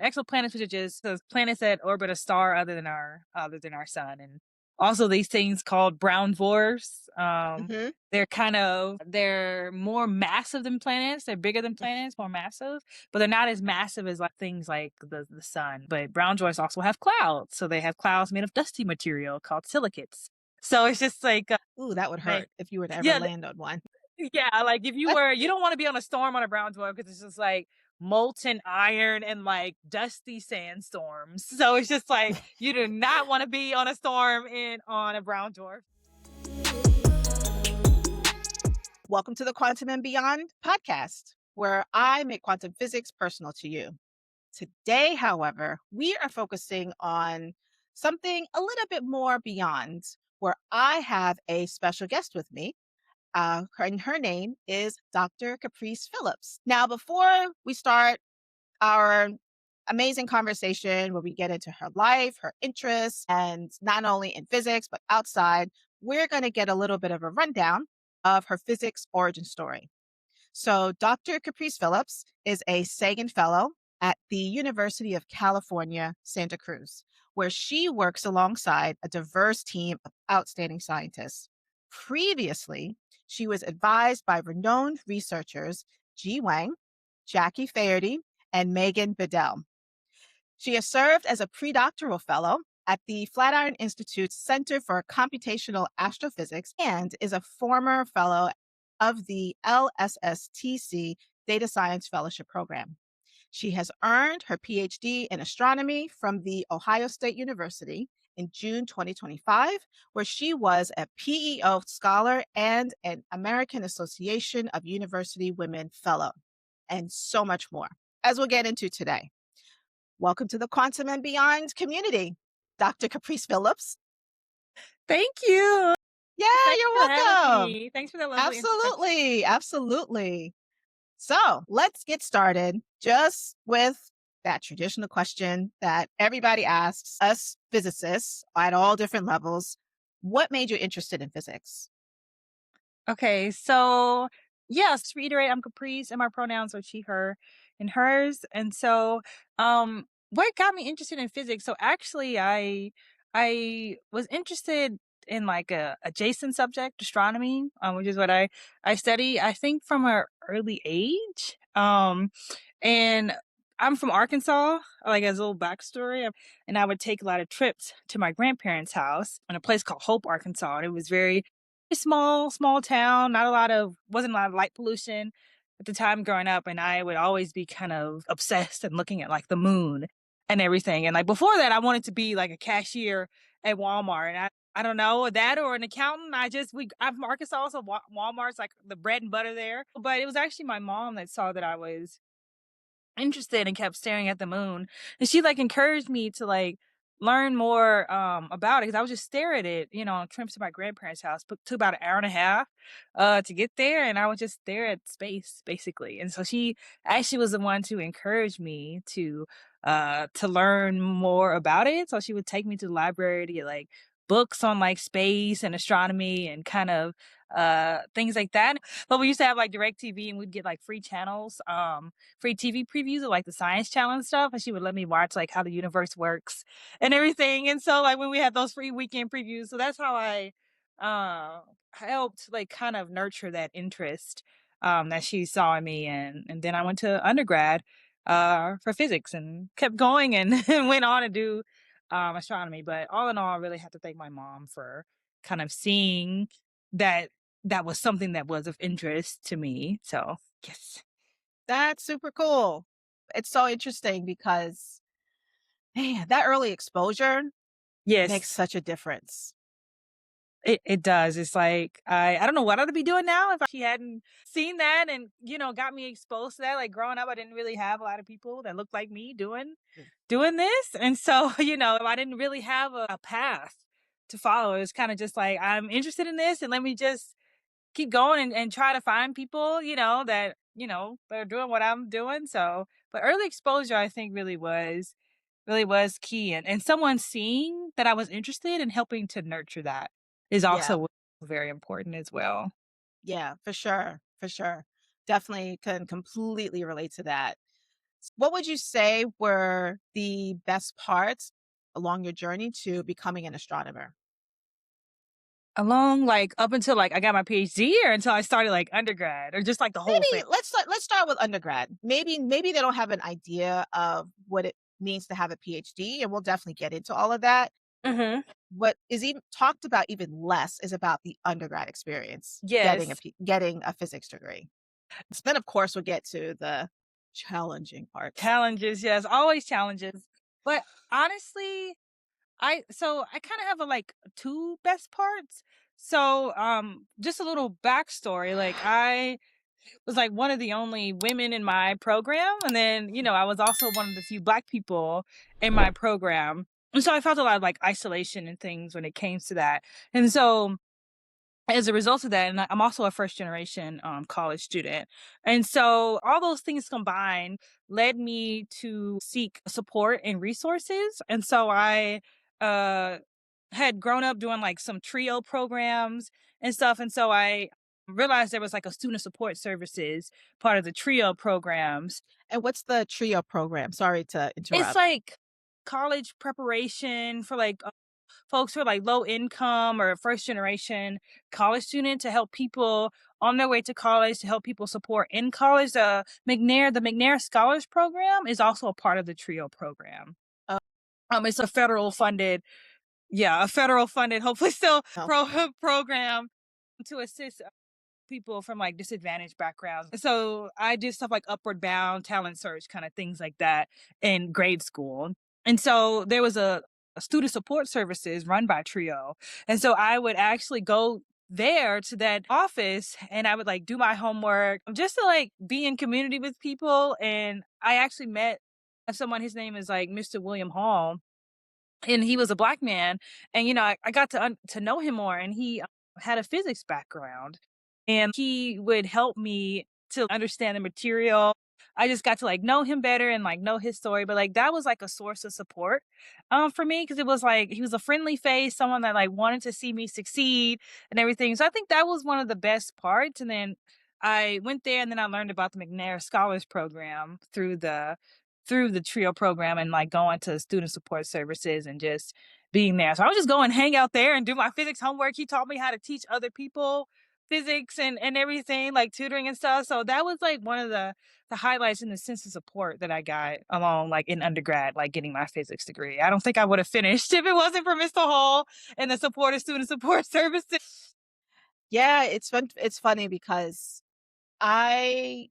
Exoplanets, which are just those planets that orbit a star other than our sun. And also these things called brown dwarfs. Hmm. They're more massive than planets. They're bigger than planets, more massive, but they're not as massive as like things like the sun. But brown dwarfs also have clouds. So they have clouds made of dusty material called silicates. So it's just like Ooh, that would they hurt if you were to ever yeah, land on one. yeah, like if you don't want to be on a storm on a brown dwarf because it's just like molten iron and like dusty sandstorms. So it's just like you do not want to be on a storm on a brown dwarf. Welcome to the Quantum and Beyond podcast, where I make quantum physics personal to you. Today, however, we are focusing on something a little bit more beyond, where I have a special guest with me. And her name is Dr. Caprice Phillips. Now, before we start our amazing conversation where we get into her life, her interests, and not only in physics, but outside, we're going to get a little bit of a rundown of her physics origin story. So, Dr. Caprice Phillips is a Sagan Fellow at the University of California, Santa Cruz, where she works alongside a diverse team of outstanding scientists. Previously, she was advised by renowned researchers G. Wang, Jackie Faherty, and Megan Bedell. She has served as a predoctoral fellow at the Flatiron Institute's Center for Computational Astrophysics and is a former fellow of the LSSTC Data Science Fellowship Program. She has earned her PhD in astronomy from The Ohio State University in June 2025, where she was a PEO scholar and an American Association of University Women Fellow, and so much more, as we'll get into today. Welcome to the Quantum and Beyond community, Dr. Caprice Phillips. Thank you. Yeah, Thanks you're for having welcome. me. Thanks for the lovely introduction. Absolutely. Absolutely. So let's get started just with that traditional question that everybody asks us physicists at all different levels. What made you interested in physics? Okay, so yes, to reiterate, I'm Caprice and my pronouns are she, her, and hers. And so what got me interested in physics? So actually I was interested in like a adjacent subject, astronomy, which is what I study, I think from an early age. And I'm from Arkansas, like as a little backstory, and I would take a lot of trips to my grandparents' house in a place called Hope, Arkansas. And it was very small town, wasn't a lot of light pollution at the time growing up. And I would always be kind of obsessed and looking at like the moon and everything. And like before that, I wanted to be like a cashier at Walmart. And I don't know that or an accountant. I'm from Arkansas, so Walmart's like the bread and butter there. But it was actually my mom that saw that I was interested and kept staring at the moon. And she like encouraged me to like learn more about it because I would just stare at it, on trips to my grandparents' house. But took about an hour and a half to get there, and I would just stare at space basically. And so she actually was the one to encourage me to learn more about it. So she would take me to the library to get like books on like space and astronomy and kind of things like that. But we used to have like direct TV and we'd get like free channels, free TV previews of like the Science Channel and stuff, and she would let me watch like how the universe works and everything. And so like when we had those free weekend previews, so that's how I helped like kind of nurture that interest that she saw in me. And then I went to undergrad for physics and kept going and went on to do astronomy. But all in all, I really have to thank my mom for kind of seeing that that was something that was of interest to me. So yes. That's super cool. It's so interesting because, man, that early exposure makes Yes, such a difference. it does. It's like I don't know what I'd be doing now if she hadn't seen that and got me exposed to that. Like growing up, I didn't really have a lot of people that looked like me doing this, and so I didn't really have a path to follow. It was kind of just like I'm interested in this, and let me just keep going and try to find people that are doing what I'm doing. So, but early exposure, I think, really was key. And someone seeing that I was interested and helping to nurture that is Yeah. also very important as well. Yeah, for sure. For sure. Definitely can completely relate to that. What would you say were the best parts along your journey to becoming an astronomer? Along, like, up until, like, I got my PhD or until I started, like, undergrad or just, like, the whole thing? Maybe let's start with undergrad. Maybe they don't have an idea of what it means to have a PhD, and we'll definitely get into all of that. Mhm. What is even talked about even less is about the undergrad experience, Yes. getting a physics degree. Then, of course, we'll get to the challenging parts. Challenges, yes, always challenges. But honestly, I kinda have a, like, 2 best parts. So, just a little backstory, like, I was, like, one of the only women in my program, and then, I was also one of the few Black people in my program, and so I felt a lot of, like, isolation and things when it came to that, and so as a result of that, and I'm also a first generation college student. And so all those things combined led me to seek support and resources. And so I uh, had grown up doing like some trio programs and stuff. And so I realized there was like a student support services part of the trio programs. And what's the TRIO program? Sorry to It's interrupt. like college preparation for like folks who are like low income or first generation college student to help people on their way to college to help people support in college. The McNair Scholars Program is also a part of the TRIO program. Oh, It's a federal funded, yeah, a federal funded, hopefully still no. program to assist people from like disadvantaged backgrounds. So I did stuff like Upward Bound, Talent Search, kind of things like that in grade school. And so there was a student support services run by Trio. And so I would actually go there to that office and I would like do my homework just to like be in community with people. And I actually met someone, his name is like Mr. William Hall, and he was a Black man, and, I got to know him more, and he, had a physics background, and he would help me to understand the material. I just got to, like, know him better and, like, know his story, but, like, that was, like, a source of support, for me because it was, like, he was a friendly face, someone that, like, wanted to see me succeed and everything, so I think that was one of the best parts, and then I went there, and then I learned about the McNair Scholars Program through the TRIO program and like going to student support services and just being there. So I would just go and hang out there and do my physics homework. He taught me how to teach other people physics and everything, like tutoring and stuff. So that was like one of the highlights in the sense of support that I got along like in undergrad, like getting my physics degree. I don't think I would have finished if it wasn't for Mr. Hall and the support of student support services. Yeah, it's funny because I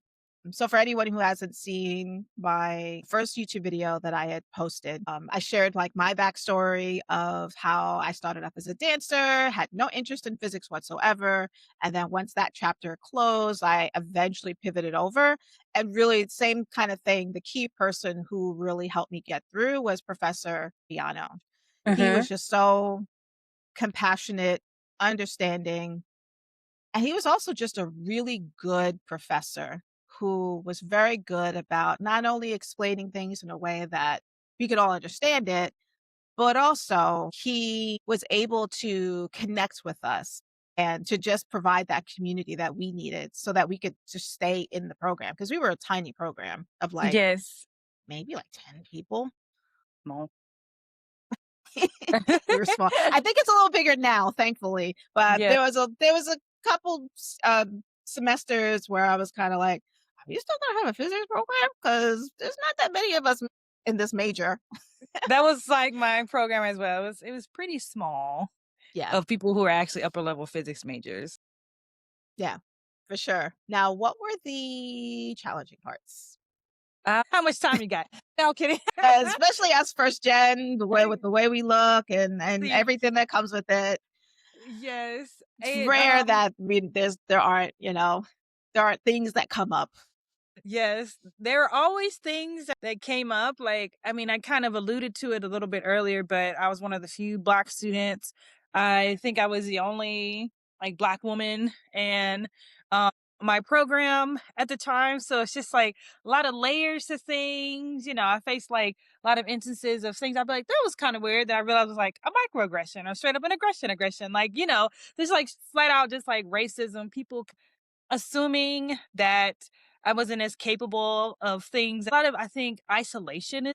so for anyone who hasn't seen my first YouTube video that I had posted, I shared like my backstory of how I started up as a dancer, had no interest in physics whatsoever. And then once that chapter closed, I eventually pivoted over and really same kind of thing. The key person who really helped me get through was Professor Piano. He was Mhm. just so compassionate, understanding, and he was also just a really good professor who was very good about not only explaining things in a way that we could all understand it, but also he was able to connect with us and to just provide that community that we needed so that we could just stay in the program because we were a tiny program of like Yes. maybe like 10 people. Mo. We were small. I think it's a little bigger now, thankfully, but Yeah. there was a couple semesters where I was kind of like, "Are you still gonna have a physics program? Because there's not that many of us in this major." That was like my program as well. It was pretty small Yeah, of people who are actually upper level physics majors. yeah, for sure. Now, what were the challenging parts? How much time you got? No, kidding. Especially as first gen, the way with the way we look and See, everything that comes with it. yes, It's rare that there aren't things that come up. yes, there are always things that came up. Like, I mean, I kind of alluded to it a little bit earlier, but I was one of the few Black students. I think I was the only like Black woman in um, my program at the time. So it's just like a lot of layers to things. I faced like a lot of instances of things I'd be like, that was kind of weird. That I realized was like a microaggression or straight up an aggression. Like, there's like flat out just like racism, people assuming that I wasn't as capable of things. A lot of, I think, isolation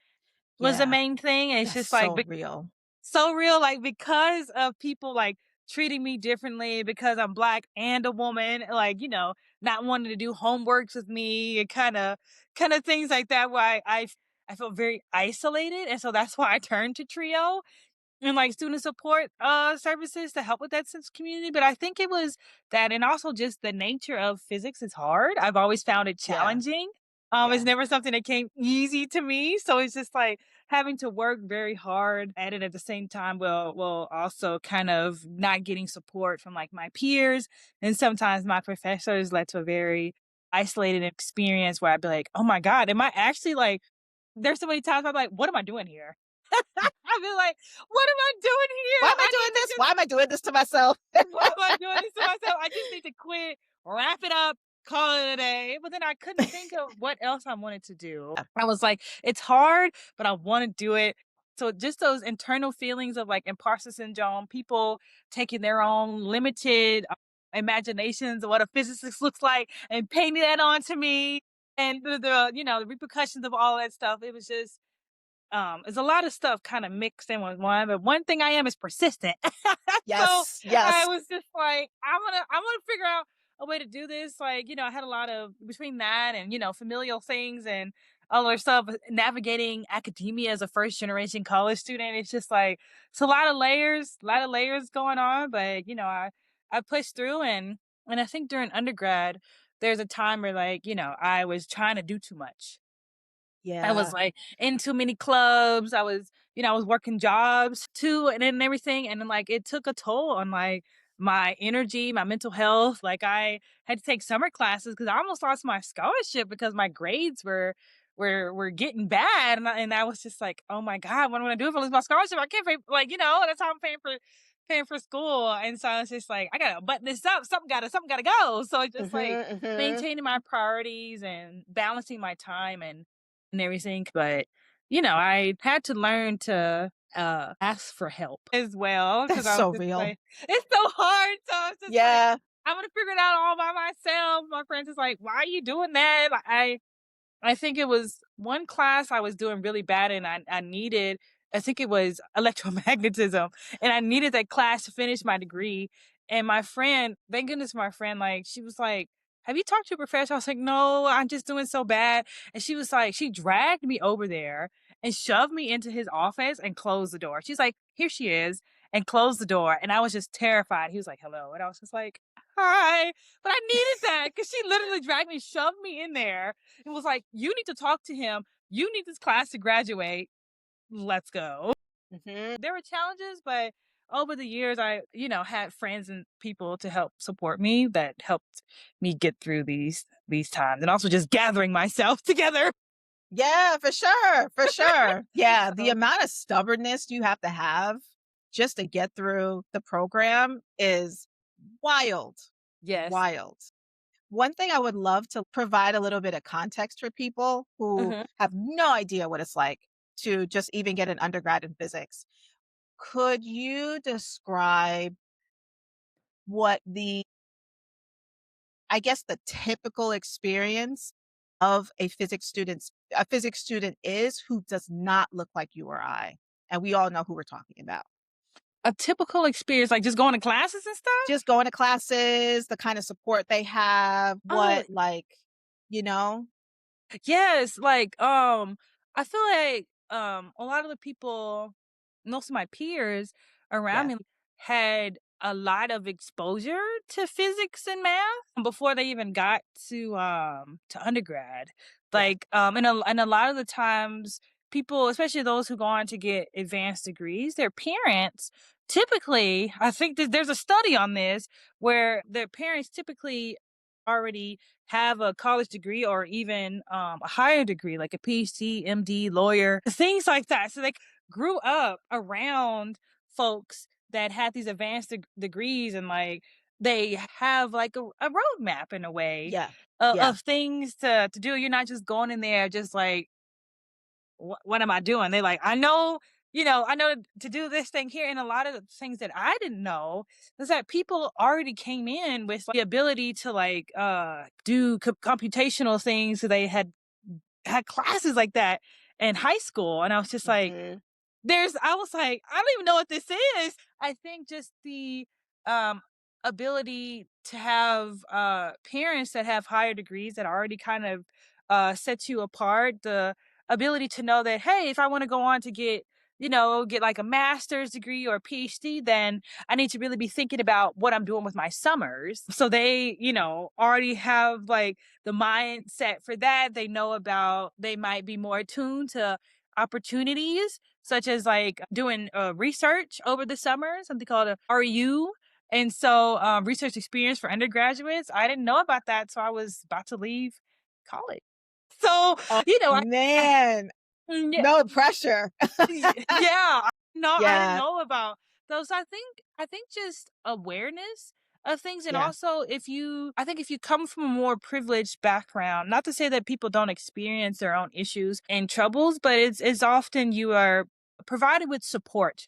was the Yeah, main thing. And it's that's just like so real. so real, like because of people like treating me differently because I'm black and a woman, like, not wanting to do homeworks with me and kind of things like that where I felt very isolated. And so that's why I turned to Trio and like student support services to help with that sense of community. But I think it was that, and also just the nature of physics is hard. I've always found it Yeah, challenging. It's yeah. never something that came easy to me, so it's just like having to work very hard at it at the same time, will also kind of not getting support from like my peers, and sometimes my professors, led to a very isolated experience where I'd be like, oh my god, am I actually like, there's so many times I'm like, what am I doing here? I feel like, what am I doing Why here? am I I doing need to this? just, Why am I doing this to myself? why am I doing this to myself? I just need to quit, wrap it up, call it a day. But then I couldn't think of what else I wanted to do. I was like, it's hard, but I want to do it. So just those internal feelings of like imposter syndrome, people taking their own limited imaginations of what a physicist looks like and painting that onto me, and the repercussions of all that stuff. It was just it's a lot of stuff kind of mixed in with one, but one thing I am is persistent. So Yes, I yes. was just like, I'm gonna figure out a way to do this. Like, I had a lot of between that and familial things and other stuff, navigating academia as a first generation college student. It's just like it's a lot of layers going on. But I pushed through, and I think during undergrad, there's a time where like, I was trying to do too much. I was Yeah. like in too many clubs. I was working jobs too and everything. And then like it took a toll on like my energy, my mental health. Like I had to take summer classes because I almost lost my scholarship because my grades were getting bad. And I was just like, oh my God, what am I gonna do if I lose my scholarship? I can't pay, like, that's how I'm paying for school. And so it's just like I gotta button this up. Something gotta go. So it's just like Mhm, mhm. maintaining my priorities and balancing my time and everything. But, I had to learn to ask for help as well because That's I was so just real. like, it's so hard. So it's just like, Yeah. I'm gonna figure it out all by myself. My friends is like, why are you doing that? Like, I think it was one class I was doing really bad and I needed, I think it was electromagnetism, and I needed that class to finish my degree. And my friend, thank goodness my friend, like, she was like, have you talked to your professor? I was like, no, I'm just doing so bad. And she was like, she dragged me over there and shoved me into his office and closed the door. She's like, here she is, and closed the door. And I was just terrified. He was like, hello. And I was just like, hi. But I needed that because she literally dragged me, shoved me in there, and was like, "You need to talk to him. You need this class to graduate. Let's go." Mhm. There were challenges, but over the years, I, had friends and people to help support me that helped me get through these times, and also just gathering myself together. Yeah, for sure, for sure. Yeah, the So amount of stubbornness you have just to get through the program is wild, yes. wild. One thing I would love to provide a little bit of context for people who Mhm. have no idea what it's like to just even get an undergrad in physics. Could you describe what I guess, the typical experience of a physics student is who does not look like you or I? And we all know who we're talking about. A typical experience, like just going to classes and stuff. Just going to classes, the kind of support they have, Oh, what, like, you know? yes, like, I feel like, a lot of the people, most of my peers around Yeah, me had a lot of exposure to physics and math before they even got to undergrad. yeah, Like, and a lot of the times people, especially those who go on to get advanced degrees, their parents typically, I think that there's a study on this where their parents typically already have a college degree or even a higher degree, like a PhD, MD, lawyer, things like that. So they grew up around folks that had these advanced degrees, and like they have like a roadmap in a way yeah, yeah. of things to do. You're not just going in there just like, what am I doing? They like, I know I know to do this thing here. And a lot of the things that I didn't know is that people already came in with like, the ability to like do computational things. So they had classes like that in high school. And I was just like, Mhm. I was like, I don't even know what this is. I think just the um ability to have parents that have higher degrees that already kind of set you apart, the ability to know that, hey, if I want to go on to get like a master's degree or a PhD, then I need to really be thinking about what I'm doing with my summers. So they, already have like the mindset for that. They know about, they might be more attuned to opportunities such as like doing research over the summer, something called a RU. And so, research experience for undergraduates, I didn't know about that. So I was about to leave college. So, Oh, you know, I, man. yeah, No pressure. yeah, I didn't Yeah, know about those. I think just awareness of things, and yeah, also I think if you come from a more privileged background, not to say that people don't experience their own issues and troubles, but it's often you are provided with support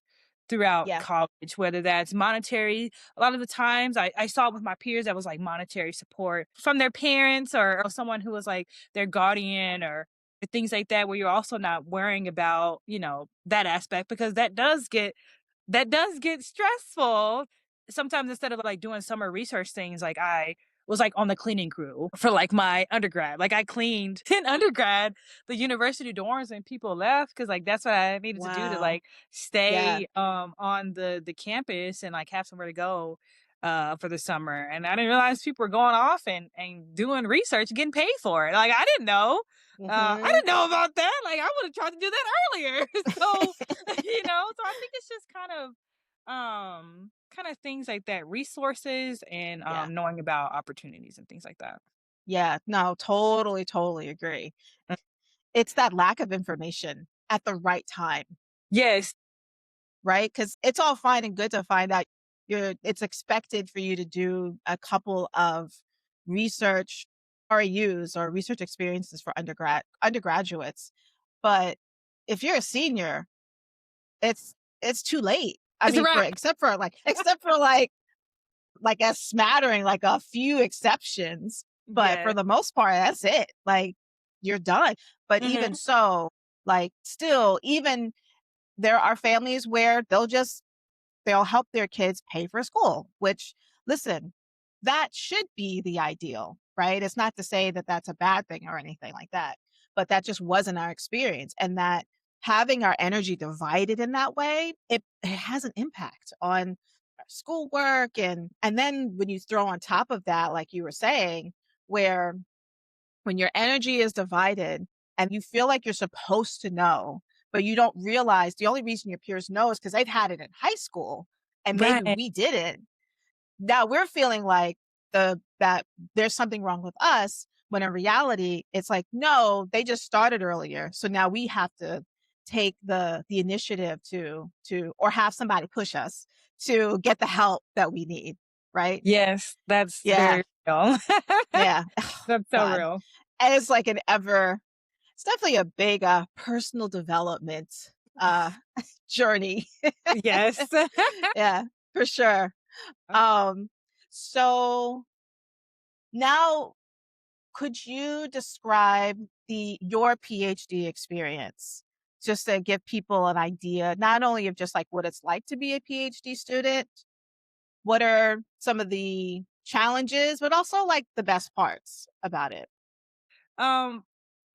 throughout yeah. college, whether that's monetary. A lot of the times I saw it with my peers that was like monetary support from their parents or someone who was like their guardian or things like that, where you're also not worrying about, that aspect, because that does get stressful. Sometimes instead of like doing summer research things, like I was like on the cleaning crew for like my undergrad. Like I cleaned in undergrad the university dorms when people left, because like that's what I needed to do to Wow. like Yeah. stay on the campus and like have somewhere to go for the summer. And I didn't realize people were going off and doing research, getting paid for it. Like I didn't know. I Mhm. didn't know about that. Like I would have tried to do that earlier. So, so I think it's just kind of things like that, resources and Yeah. knowing about opportunities and things like that. Yeah. No, totally, totally agree. It's that lack of information at the right time, Yes. right? Because it's all fine and good to find out it's expected for you to do a couple of research RUs or research experiences for undergraduates. But if you're a senior, it's it's too late. I It's a mean, for wrap. except for like a smattering, like a few exceptions, but for Yeah. the most part, that's it. Like, you're done. But even Hmm. so, like, still, even there are families where they'll help their kids pay for school, which, listen, that should be the ideal, right? It's not to say that that's a bad thing or anything like that, but that just wasn't our experience. And that having our energy divided in that way, it has an impact on our schoolwork. And then when you throw on top of that, like you were saying, where when your energy is divided and you feel like you're supposed to know, but you don't realize the only reason your peers know is because they've had it in high school and maybe Right. we didn't. Now we're feeling like that there's something wrong with us when in reality it's like, no, they just started earlier. So now we have to take the initiative to or have somebody push us to get the help that we need. Right. Yes, that's Yeah. very real. Yeah. That's so God. real. And it's definitely a big, personal development, uh, journey. Yes. Yeah, for sure. Um, so now could you describe your PhD experience? Just to give people an idea, not only of just, like, what it's like to be a PhD student, what are some of the challenges, but also, like, the best parts about it? um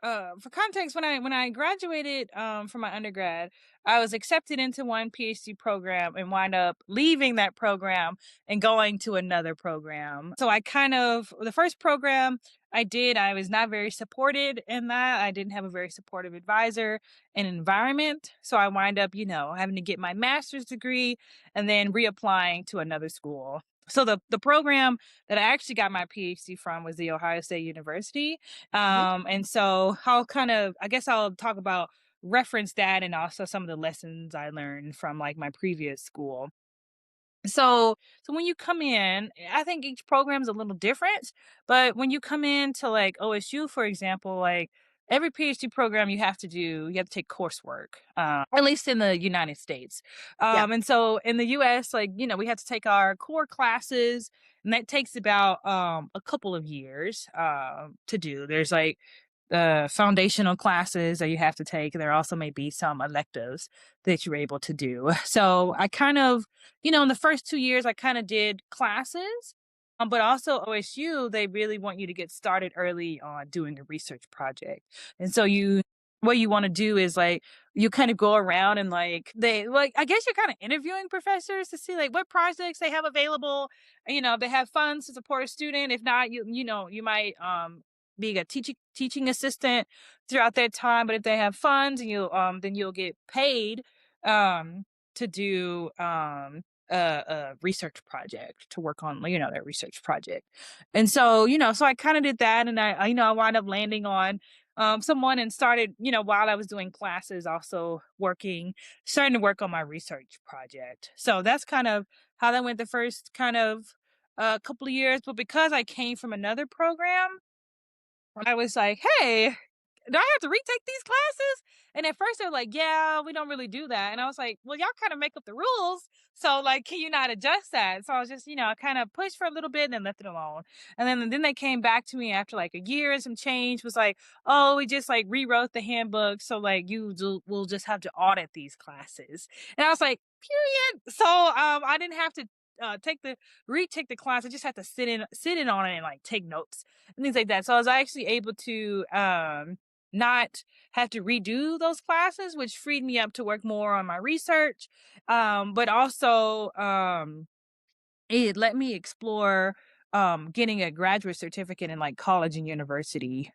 for context, when I graduated from my undergrad, I was accepted into one PhD program and wind up leaving that program and going to another program. So I kind of the first program I did, I was not very supported in that. I didn't have a very supportive advisor and environment. So I wind up, having to get my master's degree and then reapplying to another school. So the program that I actually got my PhD from was the Ohio State University. Mhm, And so I guess I'll talk about reference that and also some of the lessons I learned from like my previous school. So when you come in, I think each program is a little different, but when you come in to like OSU, for example, like every PhD program you have to take coursework, at least in the United States. Yeah. And so in the US, like, we have to take our core classes, and that takes about a couple of years to do. There's like foundational classes that you have to take. There also may be some electives that you're able to do. So I kind of, in the first 2 years, I kind of did classes. But also OSU, they really want you to get started early on doing a research project. And so what you want to do is like, you kind of go around and like, I guess you're kind of interviewing professors to see like what projects they have available. If they have funds to support a student. If not, you might, being a teaching assistant throughout that time. But if they have funds, and then you'll get paid to do a research project, to work on that research project. And so so I kind of did that, and I wound up landing on someone, and started while I was doing classes also starting to work on my research project. So that's kind of how that went the first kind of couple of years. But because I came from another program, I was like, "Hey, do I have to retake these classes?" And at first they're like, "Yeah, we don't really do that." And I was like, "Well, y'all kind of make up the rules. So like, can you not adjust that?" So I was just, I kind of pushed for a little bit and then left it alone. And then they came back to me after like a year and some change, was like, "Oh, we just like rewrote the handbook. So like we'll just have to audit these classes." And I was like, "Period." So I didn't have to retake the class. I just had to sit in on it and like take notes and things like that. So I was actually able to not have to redo those classes, which freed me up to work more on my research. But also it let me explore getting a graduate certificate in like college and university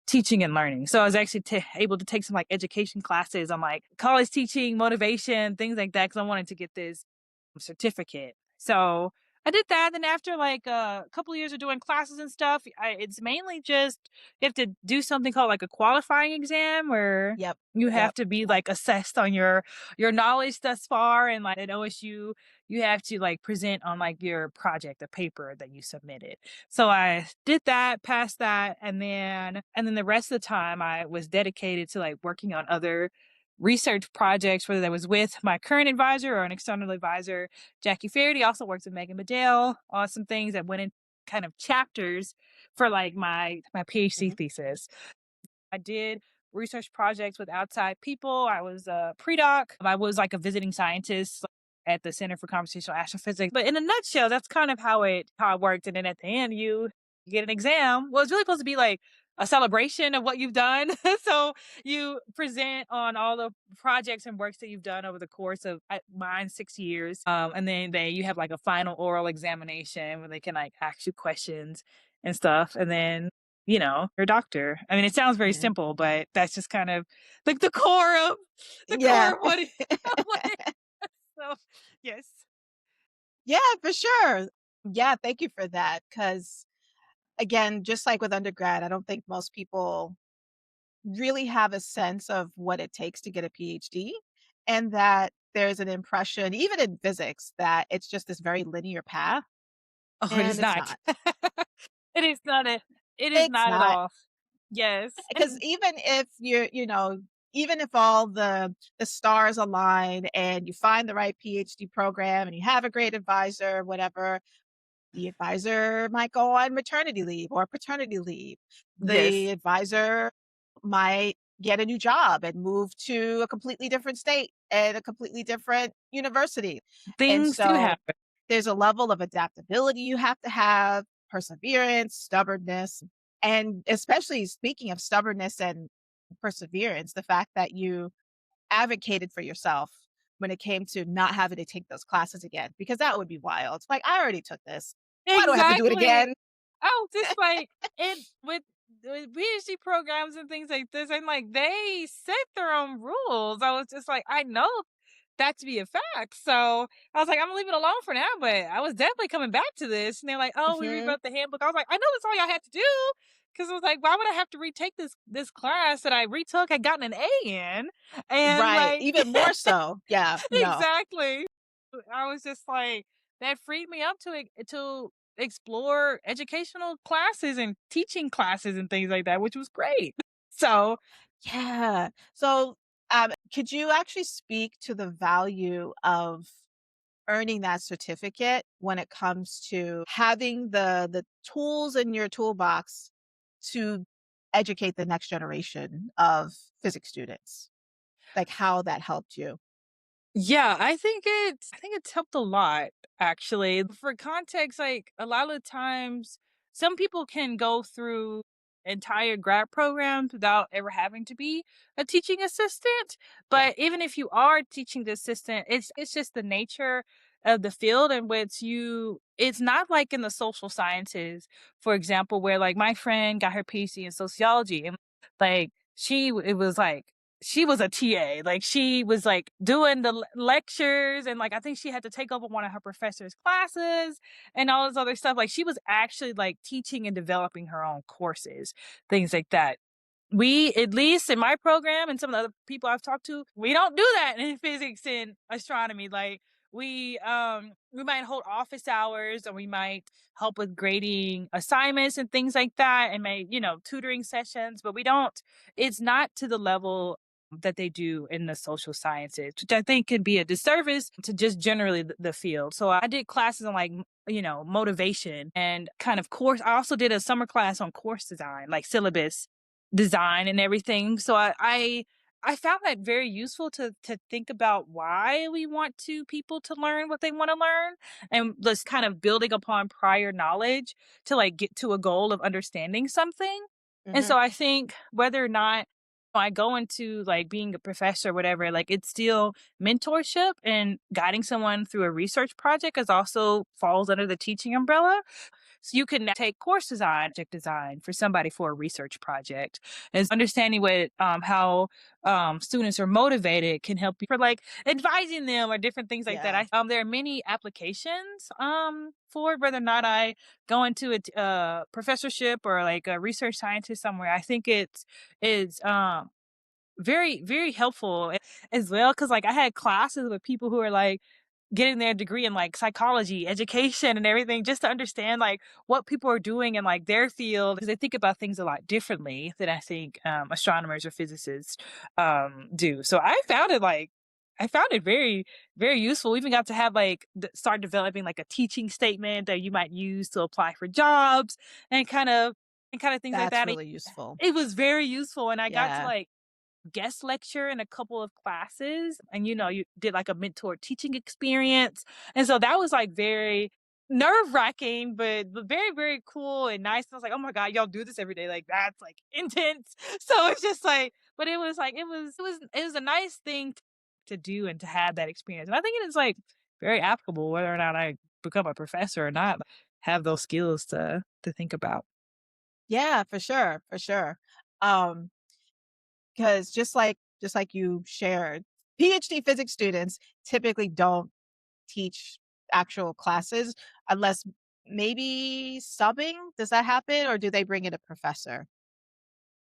teaching and learning. So I was actually able to take some like education classes on like college teaching, motivation, things like that, because I wanted to get this certificate. So I did that. Then after like a couple of years of doing classes and stuff, it's mainly just you have to do something called like a qualifying exam, where Yep. you Yep. have to be like assessed on your knowledge thus far. And like at OSU, you have to like present on like your project, the paper that you submitted. So I did that, passed that, and then the rest of the time I was dedicated to like working on other research projects, whether that was with my current advisor or an external advisor. Jackie Faraday also works with Megan Bedell on some things that went in kind of chapters for like my PhD Mhm. thesis. I did research projects with outside people. I was a pre-doc. I was like a visiting scientist at the Center for Computational Astrophysics. But in a nutshell, that's kind of how it worked. And then at the end, you get an exam. Well, it's really supposed to be like a celebration of what you've done. So you present on all the projects and works that you've done over the course of mine 6 years. And then you have like a final oral examination where they can like ask you questions and stuff. And then your doctor. I mean, it sounds very Yeah. simple, but that's just kind of like the core Yeah. of what it what it so yes. Yeah, for sure. Yeah, thank you for that. Because again, just like with undergrad, I don't think most people really have a sense of what it takes to get a PhD, and that there's an impression, even in physics, that it's just this very linear path, Oh, it is and it's not. not. It is not it is It's not at not. all. Yes. Because even if even if all the stars align and you find the right PhD program and you have a great advisor, whatever, the advisor might go on maternity leave or paternity leave. Yes. The advisor might get a new job and move to a completely different state and a completely different university. And Things do so happen. there's a level of adaptability you have to have, perseverance, stubbornness, and especially speaking of stubbornness and perseverance, the fact that you advocated for yourself when it came to not having to take those classes again, because that would be wild. Like, I already took this. Why do I have to do it Exactly. again? I was just like, and with PhD programs and things like this, I'm like, they set their own rules. I was just like, I know that to be a fact. So I was like, I'm gonna leave it alone for now, but I was definitely coming back to this. And they're like, oh, we Mhm. rewrote the handbook. I was like, I know that's all y'all had to do. Cause I was like, why would I have to retake this class that I retook, had gotten an A in? And Right, like even more so. Yeah, no. exactly. I was just like, that freed me up to explore educational classes and teaching classes and things like that, which was great. So Yeah. So, could you actually speak to the value of earning that certificate when it comes to having the tools in your toolbox to educate the next generation of physics students? Like, how that helped you? yeah, I think it's helped a lot actually. For context, like a lot of the times some people can go through entire grad programs without ever having to be a teaching assistant. Yeah. But even if you are a teaching assistant, it's just the nature of the field in which it's not like in the social sciences, for example, where like my friend got her PhD in sociology and like it was like she was a TA. Like she was like doing the lectures and like I think she had to take over one of her professor's classes and all this other stuff. Like she was actually like teaching and developing her own courses, things like that. We, at least in my program and some of the other people I've talked to, we don't do that in physics and astronomy. Like we might hold office hours or we might help with grading assignments and things like that and may, tutoring sessions, but we don't it's not to the level that they do in the social sciences, which I think can be a disservice to just generally the field. So I did classes on like motivation and kind of course. I also did a summer class on course design, like syllabus design and everything. So I found that very useful to think about why we want to people to learn what they want to learn and just kind of building upon prior knowledge to like get to a goal of understanding something. And Mhm. so I think whether or not I go into like being a professor or whatever, like it's still mentorship and guiding someone through a research project is also falls under the teaching umbrella. So you can take course design, project design for somebody for a research project. And understanding what how students are motivated can help you for like advising them or different things like that. Yeah. There are many applications for whether or not I go into a professorship or like a research scientist somewhere. I think it's very very helpful as well because like I had classes with people who are like getting their degree in like psychology, education, and everything just to understand like what people are doing in like their field because they think about things a lot differently than I think astronomers or physicists do. So I found it very very useful. We even got to have like start developing like a teaching statement that you might use to apply for jobs and kind of things like That's that. really useful. It was very useful, and I got to Yeah. like guest lecture in a couple of classes and you did like a mentor teaching experience and so that was like very nerve-wracking but very very cool and nice. I was like, oh my god, y'all do this every day, like that's like intense. So it's just like but it was like it was a nice thing to do and to have that experience, and I think it is like very applicable whether or not I become a professor or not, have those skills to think about. Yeah, for sure, for sure. Um, because just like you shared, PhD physics students typically don't teach actual classes unless maybe subbing. Does that happen, or do they bring in a professor?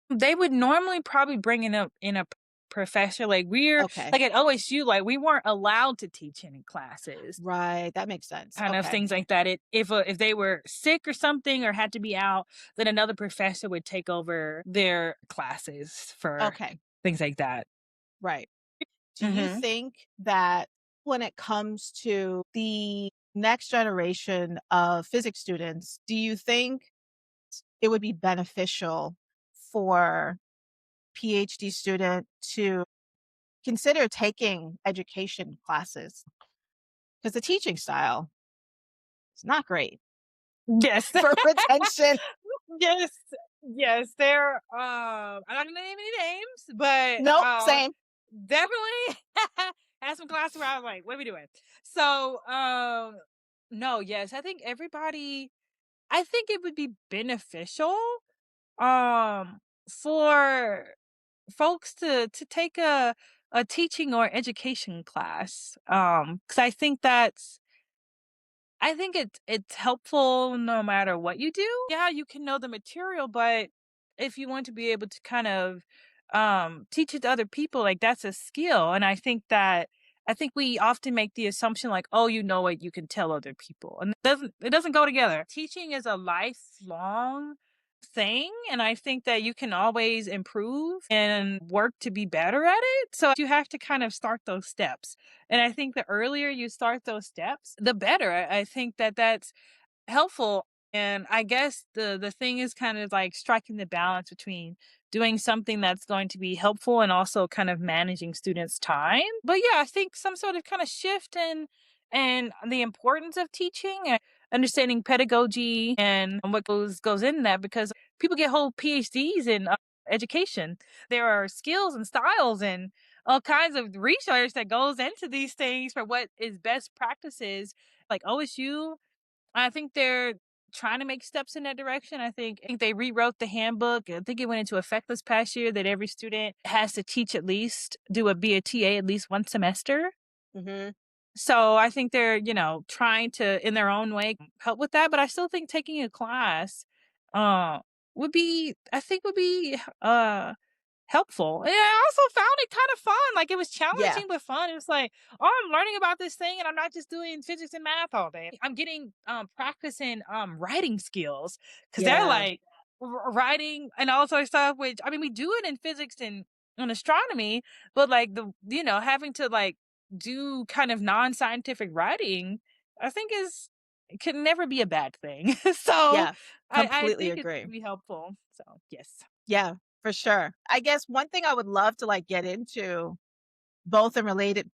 They would normally probably bring it up in a professor, like, we're Okay. like, at OSU, like, we weren't allowed to teach any classes, Right, that makes sense. kind of Okay. things like that. If they were sick or something or had to be out, then another professor would take over their classes for Okay. things like that. Right. Do you Mhm. think that when it comes to the next generation of physics students, do you think it would be beneficial for PhD student to consider taking education classes? Because the teaching style is not great Yes. for retention. Yes. Yes, I'm not gonna name any names, but, Nope, same. definitely had some classes where I was like, "What are we doing?" So, no, yes, I think it would be beneficial, um, for folks to take a teaching or education class, because I think it's helpful no matter what you do. Yeah, you can know the material, but if you want to be able to kind of teach it to other people, like that's a skill. And I think we often make the assumption like, oh, you know it, you can tell other people. And it doesn't go together. Teaching is a lifelong thing, and I think that you can always improve and work to be better at it. So you have to kind of start those steps. And I think the earlier you start those steps, the better. I think that that's helpful. And I guess the thing is kind of like striking the balance between doing something that's going to be helpful and also kind of managing students' time. But yeah, I think some sort of kind of shift in and the importance of teaching and understanding pedagogy and what goes in that, because people get whole PhDs in education. There are skills and styles and all kinds of research that goes into these things for what is best practices. Like OSU, I think they're trying to make steps in that direction. I think they rewrote the handbook. I think it went into effect this past year that every student has to teach at least be a TA at least one semester. Mhm. So I think they're, trying to in their own way help with that, but I still think taking a class uh would be helpful. And I also found it kind of fun. Like, it was Yeah. challenging but fun. It was like, oh, I'm learning about this thing and I'm not just doing physics and math all day. I'm getting practice in writing skills, because they're Yeah. like writing and all sorts of stuff, which I mean we do it in physics and astronomy, but like having to like do kind of non-scientific writing, I think is it can never be a bad thing. So Yeah. I Completely think it agree. can be helpful. So yes. Yeah, for sure. I guess one thing I would love to, like, get into, both related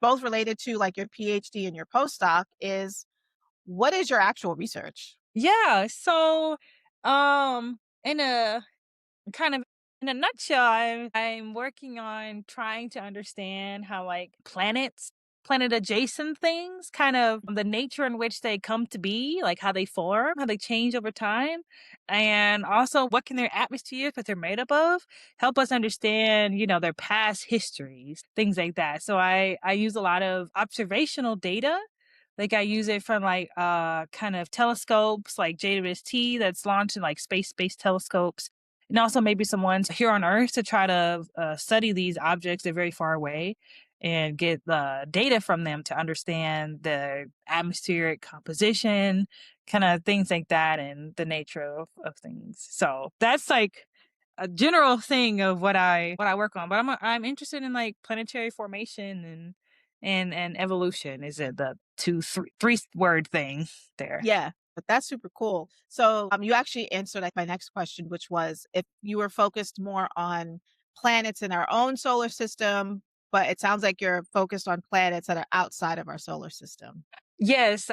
to, like, your PhD and your postdoc is, what is your actual research? Yeah. So, in a kind of in a nutshell, I'm working on trying to understand how like planet adjacent things, kind of the nature in which they come to be, like how they form, how they change over time, and also what can their atmospheres that they're made up of help us understand, their past histories, things like that. So I use a lot of observational data. Like, I use it from like kind of telescopes like JWST that's launched in like space telescopes, and also maybe some ones here on Earth to try to study these objects. They're very far away and get the data from them to understand the atmospheric composition, kind of things like that, and the nature of things. So that's like a general thing of what I work on. But I'm interested in like planetary formation and evolution. Is it the three word thing there? Yeah, but that's super cool. So, you actually answered, like, my next question, which was if you were focused more on planets in our own solar system, but it sounds like you're focused on planets that are outside of our solar system. Yes.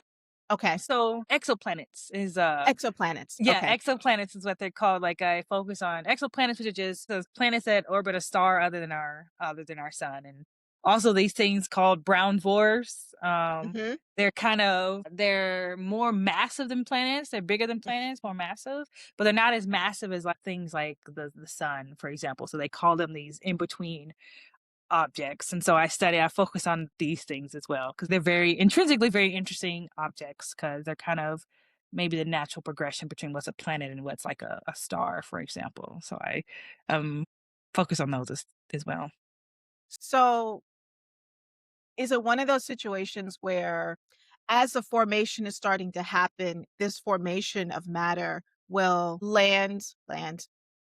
Okay. So exoplanets is Exoplanets. yeah, Okay. exoplanets is what they're called. Like, I focus on exoplanets, which are just those planets that orbit a star other than our sun, and also these things called brown dwarfs. Mhm. They're more massive than planets. They're bigger than planets, more massive, but they're not as massive as like things like the sun, for example. So they call them these in between objects. And so I focus on these things as well because they're very intrinsically very interesting objects because they're kind of maybe the natural progression between what's a planet and what's like a star, for example. So I focus on those as well. So, is it one of those situations where as the formation is starting to happen, this formation of matter will land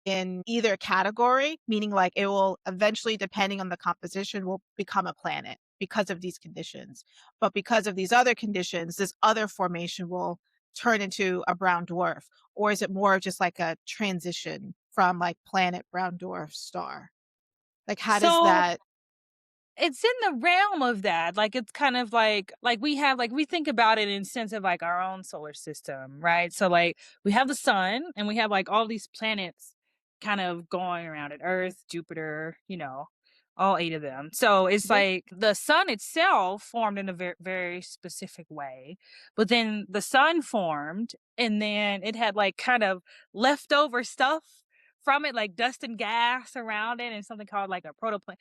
in either category, meaning like it will eventually, depending on the composition, will become a planet because of these conditions. But because of these other conditions, this other formation will turn into a brown dwarf. Or is it more of just like a transition from like planet, brown dwarf, star? Like how does So that it's in the realm of that. Like, it's kind of like we think about it in sense of like our own solar system, right? So like we have the sun and we have like all these planets kind of going around it. Earth, Jupiter, all eight of them. So it's Mhm, like the sun itself formed in a very, very specific way. But then the sun formed and then it had like kind of leftover stuff from it, like dust and gas around it, and something called like a protoplanet,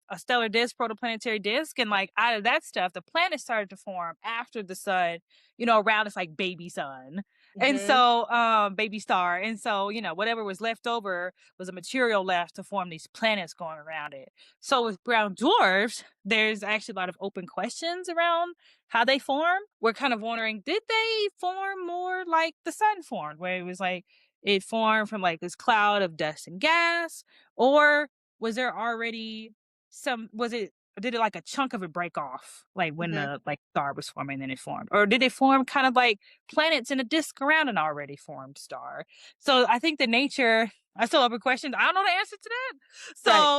a stellar disk, protoplanetary disk. And like out of that stuff, the planets started to form after the sun, around its like baby sun. And mhm. so, baby star. And so, whatever was left over was a material left to form these planets going around it. So with brown dwarfs, there's actually a lot of open questions around how they form. We're kind of wondering, did they form more like the sun formed, where it was like it formed from like this cloud of dust and gas, or was there already some was it did it like a chunk of it break off like when Mhm. the like star was forming, then it formed, or did it form kind of like planets in a disk around an already formed star? So I think the nature, I still open questions. I don't know the answer to that. So Right.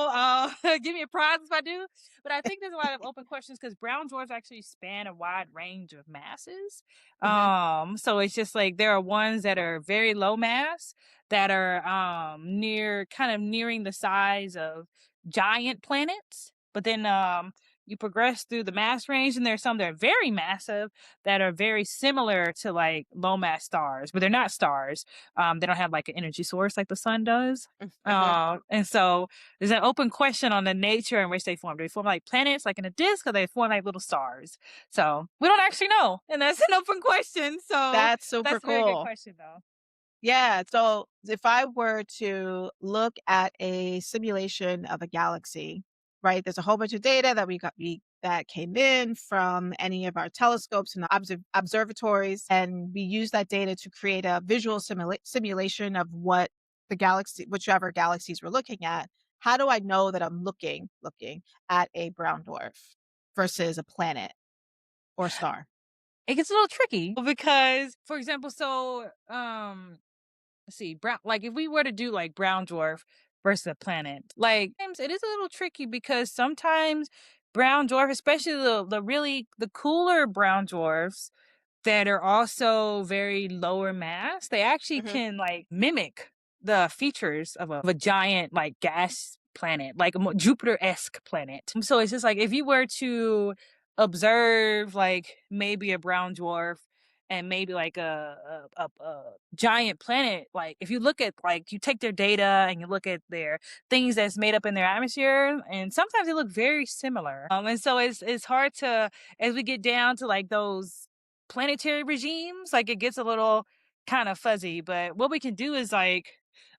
give me a prize if I do. But I think there's a lot of open questions because brown dwarfs actually span a wide range of masses. Mhm. So it's just like there are ones that are very low mass that are near kind of nearing the size of giant planets. But then you progress through the mass range, and there's some that are very massive that are very similar to like low mass stars, but they're not stars. They don't have like an energy source like the sun does. Mhm. And so there's an open question on the nature in which they form. Do they form like planets, like in a disk, or they form like little stars? So we don't actually know, and that's an open question. So That's super that's a very good cool. question, though. Yeah, so if I were to look at a simulation of a galaxy, right? There's a whole bunch of data that we that came in from any of our telescopes and observatories, and we use that data to create a visual simulation of what the galaxy, whichever galaxies we're looking at. How do I know that I'm looking at a brown dwarf versus a planet or star? It gets a little tricky because, for example, let's see, brown, like if we were to do like brown dwarf versus a planet, like sometimes it is a little tricky because sometimes brown dwarf, especially the really the cooler brown dwarfs that are also very lower mass, they actually Mhm. can like mimic the features of a giant like gas planet, like a Jupiter-esque planet. So it's just like if you were to observe like maybe a brown dwarf and maybe like a giant planet, like if you look at like you take their data and you look at their things that's made up in their atmosphere, and sometimes they look very similar. And so it's hard to, as we get down to like those planetary regimes, like it gets a little kind of fuzzy. But what we can do is like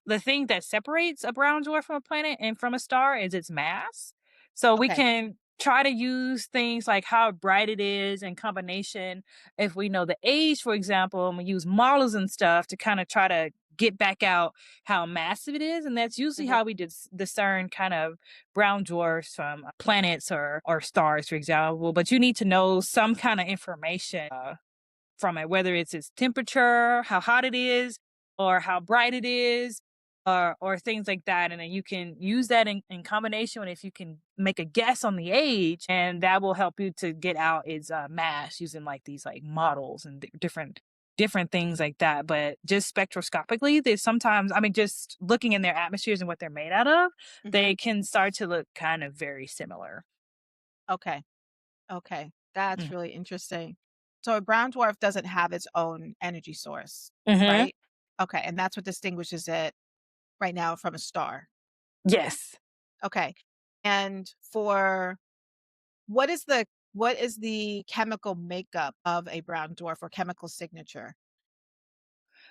the thing that separates a brown dwarf from a planet and from a star is its mass. So we Okay. can try to use things like how bright it is in combination. If we know the age, for example, and we use models and stuff to kind of try to get back out how massive it is. And that's usually Mhm. how we discern kind of brown dwarfs from planets or stars, for example. But you need to know some kind of information from it, whether it's its temperature, how hot it is, or how bright it is, or things like that. And then you can use that in combination. And if you can make a guess on the age, and that will help you to get out its mass using like these like models and different things like that. But just spectroscopically, they sometimes, I mean, just looking in their atmospheres and what they're made out of, Mhm. they can start to look kind of very similar. Okay. Okay, that's Mm. really interesting. So a brown dwarf doesn't have its own energy source, Hmm. right? Okay, and that's what distinguishes it right now from a star. Yes. Okay. And for what is the chemical makeup of a brown dwarf or chemical signature?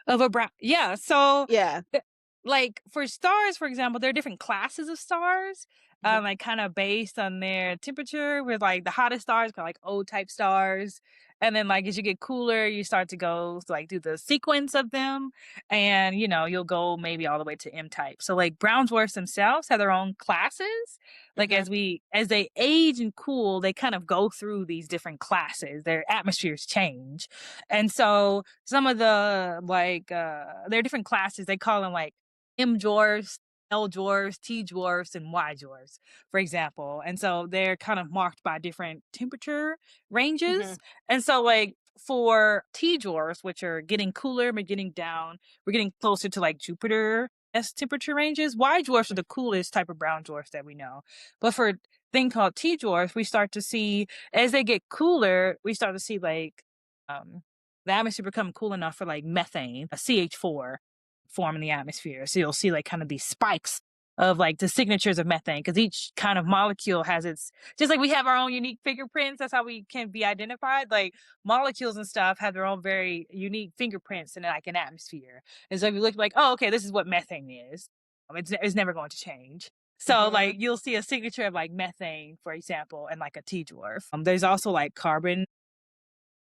Of a brown, yeah, so, Yeah. eh, like, for stars, for example, there are different classes of stars, Mhm. like, kinda based on their temperature, with, like, the hottest stars are, like, O-type stars, and then, like, as you get cooler, you start to go, like, do the sequence of them, and, you'll go maybe all the way to M-type. So, like, brown dwarfs themselves have their own classes, like, Mhm. as they age and cool, they kind of go through these different classes, their atmospheres change, and so some of the like there are different classes. They call them like M dwarfs, L dwarfs, T dwarfs, and Y dwarfs, for example. And so they're kind of marked by different temperature ranges. Mhm. And so like for T dwarfs, which are getting cooler, but getting down, we're getting closer to like Jupiter S temperature ranges. Y dwarfs are the coolest type of brown dwarfs that we know. But for thing called T dwarfs, we start to see as they get cooler, we start to see like um the atmosphere become cool enough for like methane, a CH4 form in the atmosphere. So you'll see like kind of these spikes of like the signatures of methane because each kind of molecule has its, just like we have our own unique fingerprints. That's how we can be identified. Like molecules and stuff have their own very unique fingerprints in like an atmosphere. And so if you look like, oh, okay, this is what methane is. It's never going to change. So like Mhm. you'll see a signature of like methane, for example, and like a T dwarf. There's also like carbon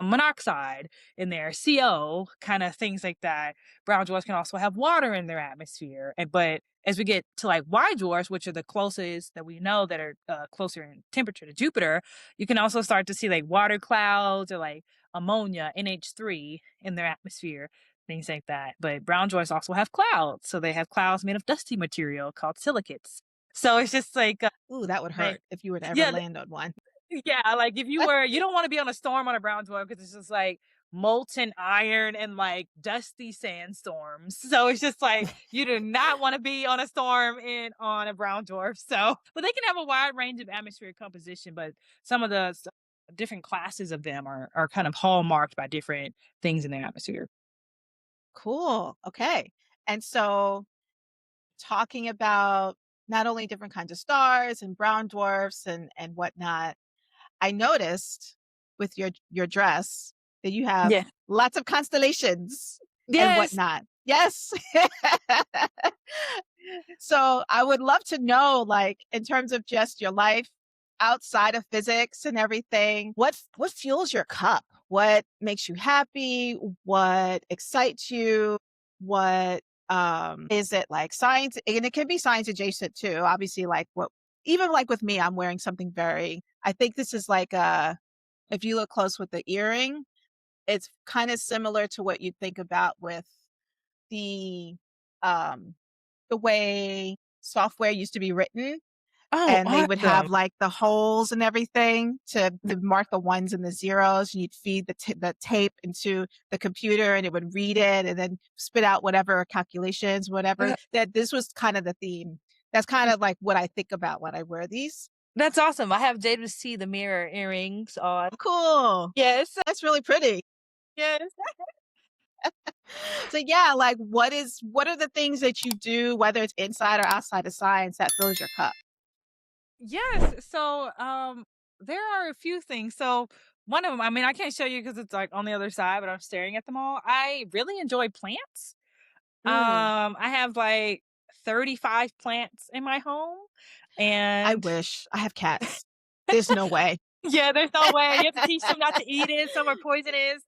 monoxide in there, CO, kind of things like that. Brown dwarfs can also have water in their atmosphere. And but as we get to like white dwarfs, which are the closest that we know that are closer in temperature to Jupiter, you can also start to see like water clouds or like ammonia, NH3 in their atmosphere, things like that. But brown dwarfs also have clouds. So they have clouds made of dusty material called silicates. So it's just Ooh, that would like hurt if you were to ever yeah, land on one. yeah, like if you don't want to be on a storm on a brown dwarf because it's just like molten iron and like dusty sandstorms. So it's just like you do not want to be on a storm in on a brown dwarf. So, but they can have a wide range of atmospheric composition, but some of the different classes of them are kind of hallmarked by different things in their atmosphere. Cool. Okay. And so talking about not only different kinds of stars and brown dwarfs and whatnot, I noticed with your dress that you have Yeah. lots of constellations and Yes. whatnot. Yes. So I would love to know, like, in terms of just your life outside of physics and everything, what fuels your cup? What makes you happy? What excites you? What is it like science? And it can be science adjacent too. Obviously, like what even like with me, I'm wearing something very I think this is like if you look close with the earring, it's kind of similar to what you'd think about with the um the way software used to be written, Oh, and they would awesome. have, like, the holes and everything to mark the ones and the zeros, and you'd feed the tape into the computer, and it would read it and then spit out whatever calculations, whatever, that this was kind of the theme. That's kind of like what I think about when I wear these. That's awesome. I have Jada to see the mirror earrings on. Cool. Yes. That's really pretty. Yes. So, yeah, like, what are the things that you do, whether it's inside or outside of science, that fills your cup? Yes. So, there are a few things. So, one of them, I mean, I can't show you because it's like on the other side, but I'm staring at them all. I really enjoy plants. Mm. I have like 35 plants in my home, I and wish. I have cats. There's no way. yeah, there's no way you have to teach them not to eat it. Some are poisonous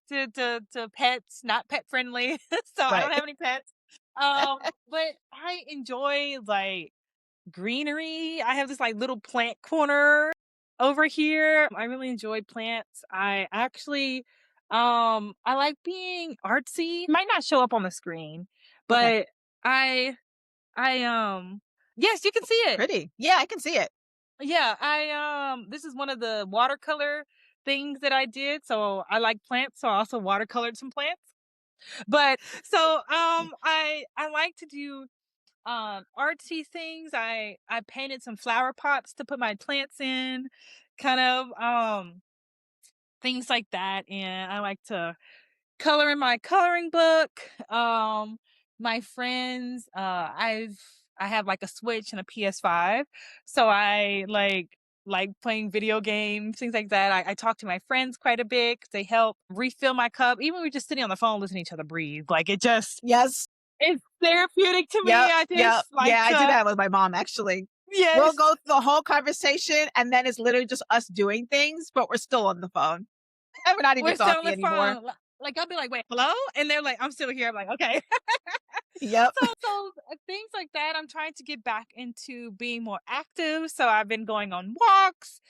to pets, not pet friendly. So I Right. don't have any pets. But I enjoy like greenery. I have this like little plant corner over here. I really enjoy plants. I actually I like being artsy. Might not show up on the screen, Okay. but I I yes, you can see it. Pretty. Yeah, I can see it. Yeah, I this is one of the watercolor things that I did. So I like plants, so I also watercolored some plants. But so I like to do artsy things. I painted some flower pots to put my plants in, kind of things like that. And I like to color in my coloring book. My friends, I have like a Switch and a PS5, so I like playing video games, things like that. I talk to my friends quite a bit 'cause they help refill my cup. Even when we're just sitting on the phone listening to each other breathe, like it just Yes. it's therapeutic to me. Yep. I Yep. just like Yeah, I do to that with my mom, actually. We'll yes, go through the whole conversation, and then it's literally just us doing things, but we're still on the phone. And we're not even we're still on talking the anymore. phone. Like I'll be like, wait, hello, and they're like, I'm still here. I'm like, okay. Yep. So things like that, I'm trying to get back into being more active. So I've been going on walks,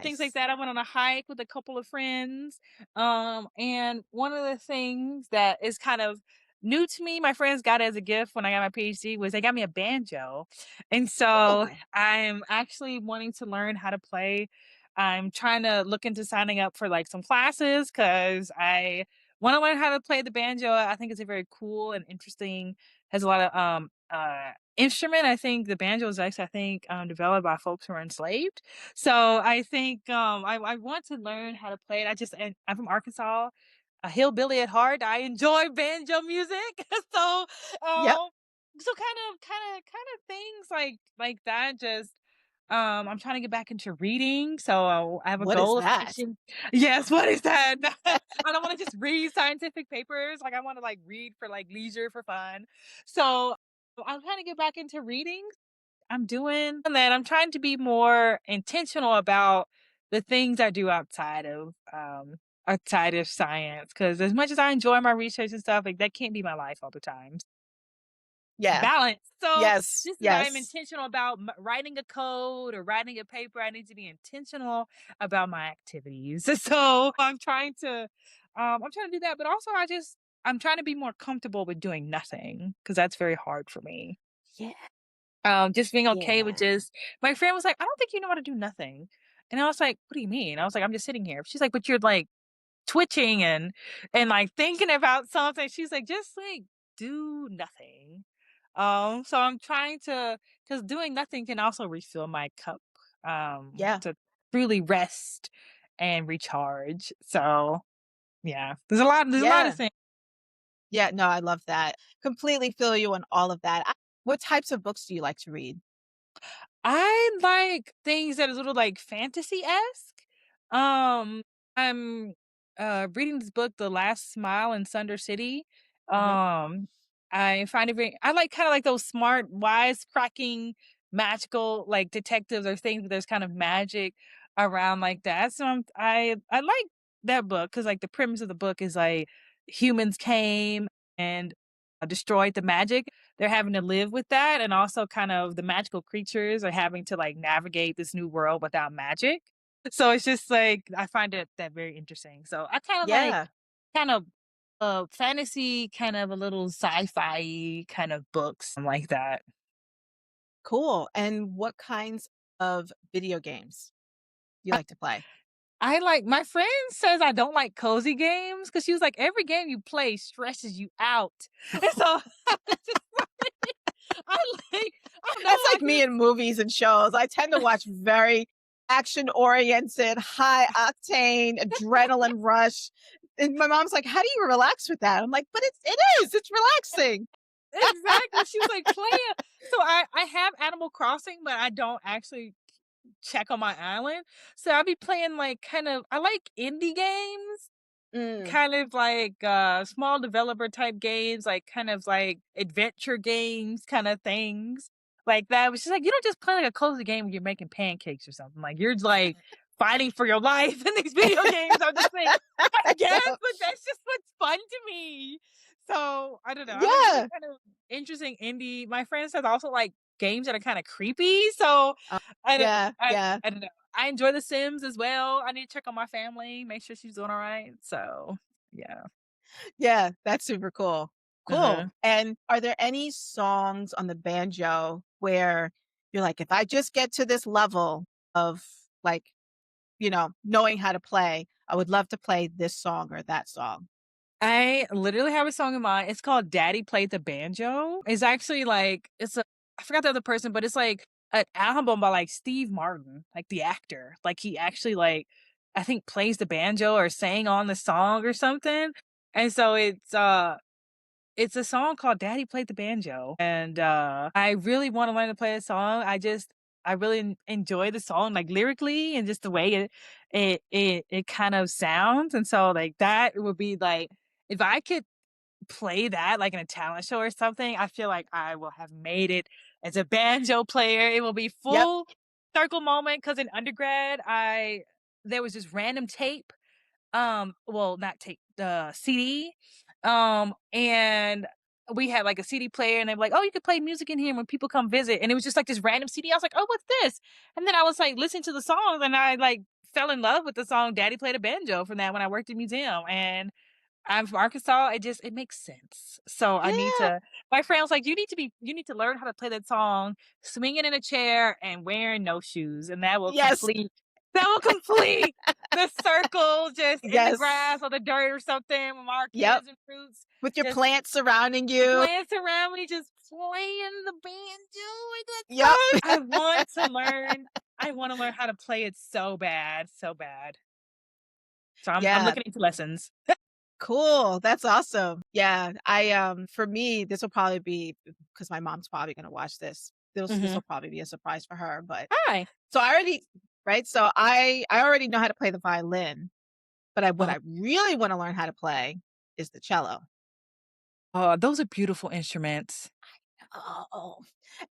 things like Nice. that. I went on a hike with a couple of friends. And one of the things that is kind of new to me, my friends got as a gift when I got my PhD was they got me a banjo. And so Ooh. I'm actually wanting to learn how to play. I'm trying to look into signing up for like some classes because I want to learn how to play the banjo. I think it's a very cool and interesting has a lot of instrument. I think the banjo is actually I think developed by folks who were enslaved. So I think I want to learn how to play it. And I'm from Arkansas, a hillbilly at heart. I enjoy banjo music. So Yep. kind of things like that just I'm trying to get back into reading, so I have a What is goal of that? finishing. Yes, what is that? I don't wanna just read scientific papers, like, I wanna, like, read for, like, leisure, for fun. So, I'm trying to get back into reading. I'm doing and then I'm trying to be more intentional about the things I do outside of, outside of science. Because as much as I enjoy my research and stuff, like, that can't be my life all the time. Yeah. Balance. So, Yes. just as I am Yes. intentional about writing a code or writing a paper, I need to be intentional about my activities. So, I'm trying to do that, but also I'm trying to be more comfortable with doing nothing because that's very hard for me. Yeah. Just being okay with Yeah. just my friend was like, "I don't think you know how to do nothing." And I was like, "What do you mean?" I was like, "I'm just sitting here." She's like, "But you're like twitching and like thinking about something." She's like, "Just like do nothing." So I'm trying to because doing nothing can also refill my cup Yeah. to truly rest and recharge. So yeah, there's a lot of Yeah. things. Yeah. No, I love that. Completely feel you on all of that. What types of books do you like to read? I like things that are a little like fantasy-esque. Um, I'm reading this book, The Last Smile in Sunder City. Mhm. Um, I find it very I like kind of like those smart, wise cracking, magical like detectives or things, but there's kind of magic around like that. So I like that book because like the premise of the book is like humans came and destroyed the magic. They're having to live with that, and also kind of the magical creatures are having to like navigate this new world without magic. So it's just like I find that very interesting. So I kind of like Yeah. kind of fantasy, kind of a little sci-fi kind of books like that. Cool. And what kinds of video games do you like to play? I like my friend says I don't like cozy games because she was like every game you play stresses you out, and so it's just I like I don't know That's I like me in movies and shows. I tend to watch very action-oriented, high octane, adrenaline rush. And my mom's like, "How do you relax with that?" I'm like, "But it's relaxing." exactly. She was like, "Play it." So I have Animal Crossing, but I don't actually check on my island. So I'll be playing like kind of I like indie games, Mm. kind of like small developer type games, like kind of like adventure games kind of things. Like that. Which is like you don't just play like a cozy game when you're making pancakes or something. Like you're like fighting for your life in these video games. I'm just like, I I guess, know. but that's just what's fun to me. So I don't know. I like really Yeah. kind of interesting indie. My friend says also like games that are kind of creepy. So Uh, I don't yeah, I yeah, I don't know. I enjoy The Sims as well. I need to check on my family, make sure she's doing all right. So yeah. yeah, that's super cool. Uh-huh. Cool. And are there any songs on the banjo where you're like, "If I just get to this level of, like, knowing how to play, I would love to play this song or that song." I literally have a song in mind. It's called Daddy Played the Banjo. It's actually like it's a I forgot the other person, but it's like an album by like Steve Martin, like the actor. Like he actually like I think plays the banjo or sang on the song or something. And so it's a song called Daddy Played the Banjo, and, I really wanna learn to play the song. I really enjoy the song, like, lyrically and just the way it kind of sounds, and so, like, that would be, like if I could play that, like, in a talent show or something, I feel like I will have made it as a banjo player. It will be Yep. full circle moment because in undergrad, I there was this random tape well, not tape, the CD. And we had like a CD player and they were like, "Oh, you could play music in here when people come visit." And it was just like this random CD. I was like, "Oh, what's this?" And then I was like listening to the songs and I like fell in love with the song Daddy Played a Banjo from that when I worked in museum. And I'm from Arkansas. It makes sense. So I need Yeah. to my friend was like, you need to learn how to play that song, swinging in a chair and wearing no shoes, and Yes. that will complete the circle just in the grass Yes. or the dirt or something with our Yep. kids and fruits. With your Just plants surrounding you. glance around when he just playing the banjo with that Yep. song. I want to learn how to play it so bad, so bad. So I'm Yeah. looking into lessons. Cool, that's awesome. Yeah, for me, this will probably be because my mom's probably gonna watch this. This Hmm. will probably be a surprise for her, but Hi. so I already right? So I already know how to play the violin, but what Oh, I really wanna learn how to play is the cello. oh, those are beautiful instruments. Oh,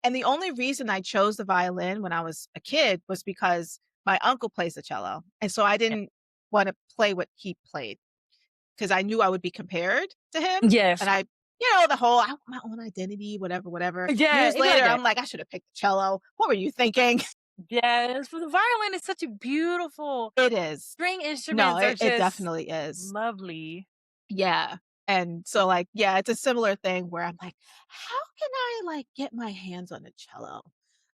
and the only reason I chose the violin when I was a kid was because my uncle plays the cello, and so I Yeah. didn't wanna play what he played, 'cause I knew I would be compared to him, Yes. and you know, the whole, "I want my own identity," whatever, whatever. Yeah, Years it'd be like later, that. I'm like, "I should have picked the cello. What were you thinking?" Yes, but the violin is such a beautiful It is. string No, instruments are it just definitely is. lovely. Yeah, and so, like, yeah, it's a similar thing where I'm like, "How can I, like, get my hands on a cello?"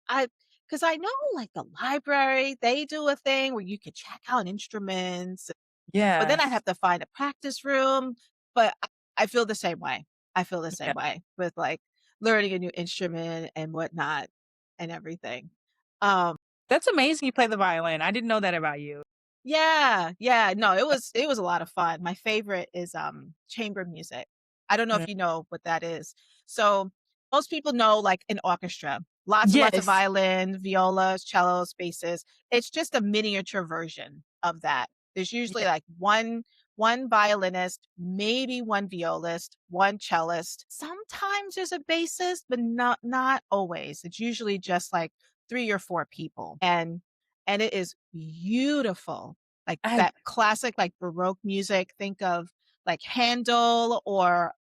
I Because I know, like, the library, they do a thing where you could check out instruments, but then I'd Yes. have to find a practice room, but I feel the same way. I feel the Yeah. same way with, like, learning a new instrument and whatnot and everything. Um That's amazing you play the violin. I didn't know that about you. Yeah, yeah, no, it was a lot of fun. My favorite is, chamber music. I don't know Mm. if you know what that is. So, most people know, like, an orchestra, lots and lots of Yes. violin, violas, cellos, basses. It's just a miniature version of that. There's usually, Yeah. like, one violinist, maybe one violist, one cellist. Sometimes there's a bassist, but not always. It's usually just, like, 3 or 4 people, and it is beautiful, like I that classic, like, Baroque music. Think of, like, Handel or,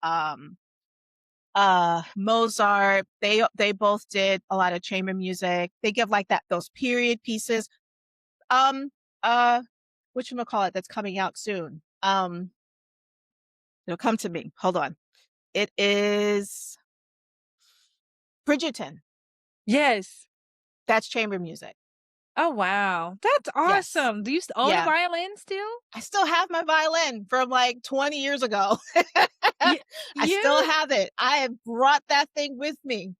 Mozart. They both did a lot of chamber music. They give, like, those period pieces. Um, uh, whatchamacallit that's coming out soon? It'll come to me. Hold on. It is Bridgerton. yes. That's chamber music. Oh, wow. That's Yes. awesome. Do you own a Yeah. violin still? I still have my violin from, like, 20 years ago. Ye I still you have it. I have brought that thing with me.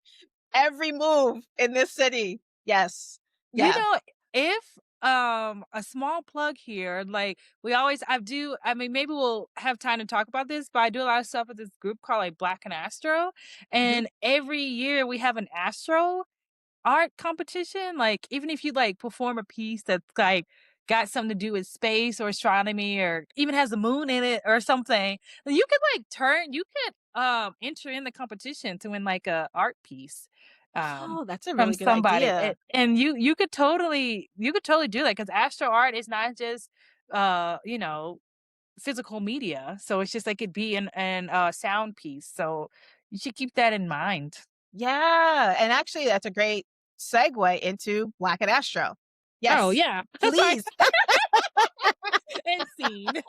Every move in this city. Yes. you Yeah. know, if, a small plug here, like, I mean, maybe we'll have time to talk about this, but I do a lot of stuff with this group called, like, Black In Astro, Mhm. and every year we have an astro art competition, like, even if you, like, perform a piece that's, like, got something to do with space or astronomy or even has the moon in it or something, then you could, enter in the competition to win, like, a art piece, um, Oh, that's a from really good somebody, idea. and you could totally do that because astro art is not just, you know, physical media, so it's just like it be an sound piece, so you should keep that in mind. Yeah, and actually, that's a great segue into Black and Astro. Oh, Yes. yeah. Sorry. Please. And scene.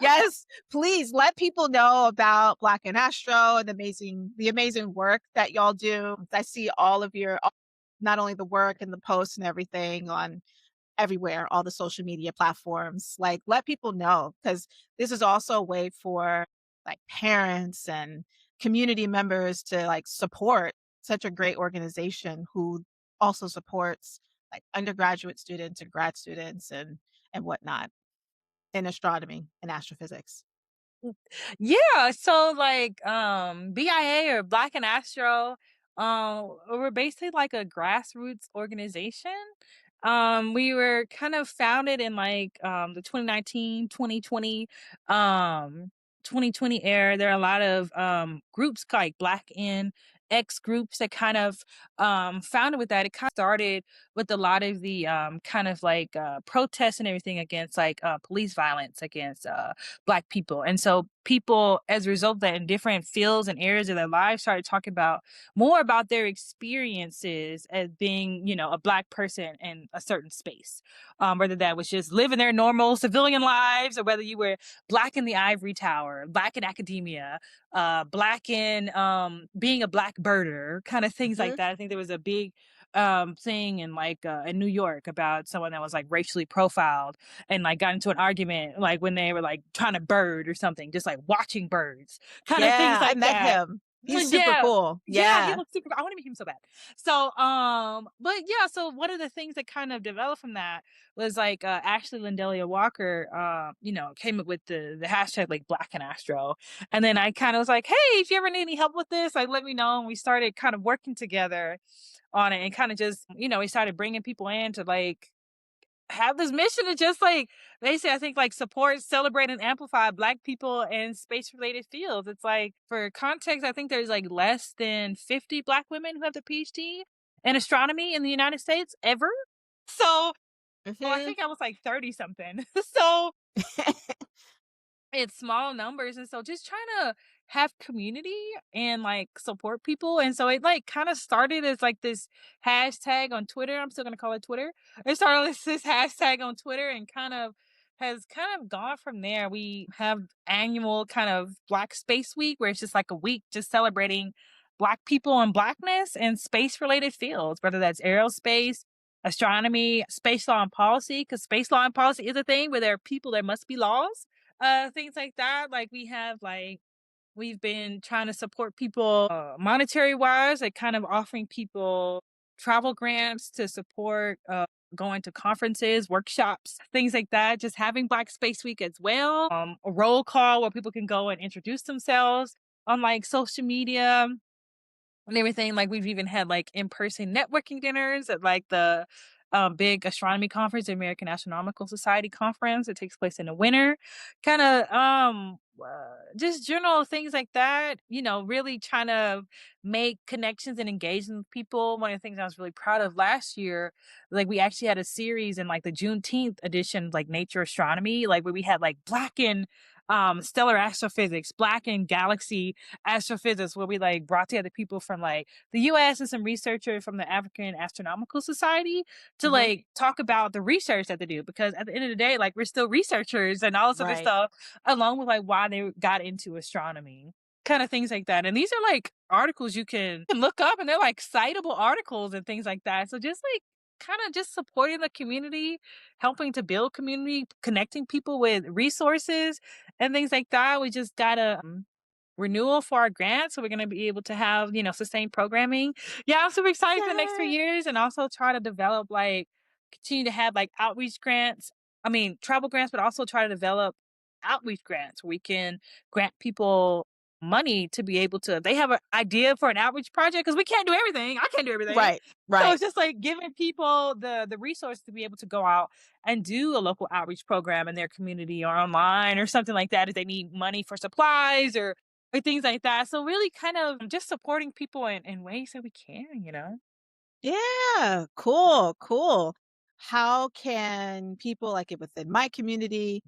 Yes, please let people know about Black and Astro and the amazing work that y'all do. I see all of your not only the work and the posts and everything on everywhere, all the social media platforms. Like, let people know because this is also a way for, like, parents and community members to, like, support such a great organization who also supports, like, undergraduate students and grad students and whatnot in astronomy and astrophysics. Yeah, so like BIA or Black and Astro, we're basically like a grassroots organization. We were kind of founded in like the 2019, 2020, 2020 era. There are a lot of groups like Black in X groups that kind of founded with that. It kind of started with a lot of the kind of like protests and everything against like police violence against Black people. And so people, as a result of that, in different fields and areas of their lives, started talking about more about their experiences as being, you know, a Black person in a certain space. Whether that was just living their normal civilian lives, or whether you were Black in the ivory tower, Black in academia, Black in being a Black birder, kind of things like Mhm. that. I think there was a big thing in like in New York about someone that was like racially profiled and like got into an argument like when they were like trying to bird or something, just like watching birds, kind of things Yeah, I like met that. him. He's super Yeah. cool. Yeah, he Yeah. looks super, I want to meet him so bad. So, but yeah, so one of the things that kind of developed from that was like Ashley Lindelia Walker, you know, came up with the hashtag like Black and Astro, and then I kind of was like, hey, if you ever need any help with this, like let me know. And we started kind of working together on it, and kind of just, you know, we started bringing people in to like have this mission to just like basically I think like support, celebrate, and amplify Black people in space related fields. It's like for context, I think there's like less than 50 Black women who have the PhD in astronomy in the United States ever. So Well, I Mhm. think I was like 30 something. So it's small numbers, and so just trying to have community and, like, support people, and so it, like, kinda started as, like, this hashtag on Twitter. I'm still gonna call it Twitter. It started as this hashtag on Twitter and kind of gone from there. We have annual kind of Black Space Week, where it's just, like, a week just celebrating Black people and Blackness and space-related fields, whether that's aerospace, astronomy, space law and policy. Because space law and policy is a thing where there are people, there must be laws, things like that. Like we've been trying to support people monetary wise, like kind of offering people travel grants to support going to conferences, workshops, things like that. Just having Black Space Week as well. A roll call where people can go and introduce themselves on like social media and everything. Like we've even had like in-person networking dinners at like the big astronomy conference, the American Astronomical Society conference. It takes place in the winter. Kind of just general things like that. You know, really trying to make connections and engage with people. One of the things I was really proud of last year, like we actually had a series in like the Juneteenth edition, like Nature Astronomy, like where we had like Black in stellar astrophysics, Black in galaxy astrophysics, where we like brought together people from like the US and some researchers from the African Astronomical Society to Mhm. like talk about the research that they do. Because at the end of the day, like we're still researchers and all this other Right. stuff, along with like why they got into astronomy. Kind of things like that. And these are like articles you can look up and they're like citable articles and things like that. So just like kind of just supporting the community, helping to build community, connecting people with resources and things like that. We just got a renewal for our grant, so we're going to be able to have sustained programming. Yeah, I'm super excited for the next three Yeah. years, and also try to develop like continue to have like outreach grants. I mean travel grants, but also try to develop outreach grants where we can grant people money to be able to. They have an idea for an outreach project because we can't do everything. I can't do everything. Right. So Right. it's just like giving people the resource to be able to go out and do a local outreach program in their community or online or something like that if they need money for supplies or things like that. So really kind of just supporting people in ways that we can. Yeah. Cool. Cool. How can people like it within my community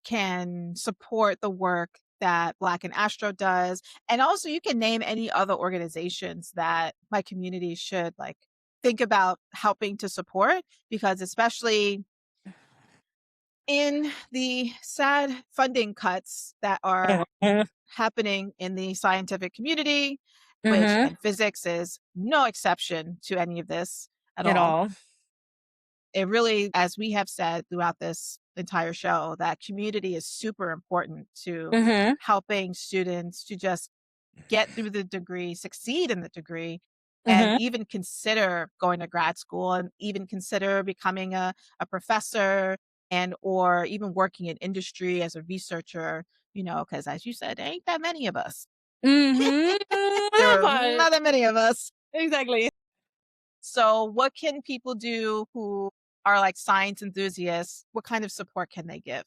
can support the work that Black and Astro does? And also you can name any other organizations that my community should like think about helping to support because especially in the sad funding cuts that are Mhm. happening in the scientific community, which Mhm. and physics is no exception to any of this at At all. all. It really, as we have said throughout this entire show, that community is super important to Mhm. helping students to just get through the degree, succeed in the degree, and Mhm. even consider going to grad school and even consider becoming a professor and or even working in industry as a researcher, because as you said, there ain't that many of us. Mhm. There are But not that many of us. exactly. So what can people do who are like science enthusiasts? What kind of support can they give?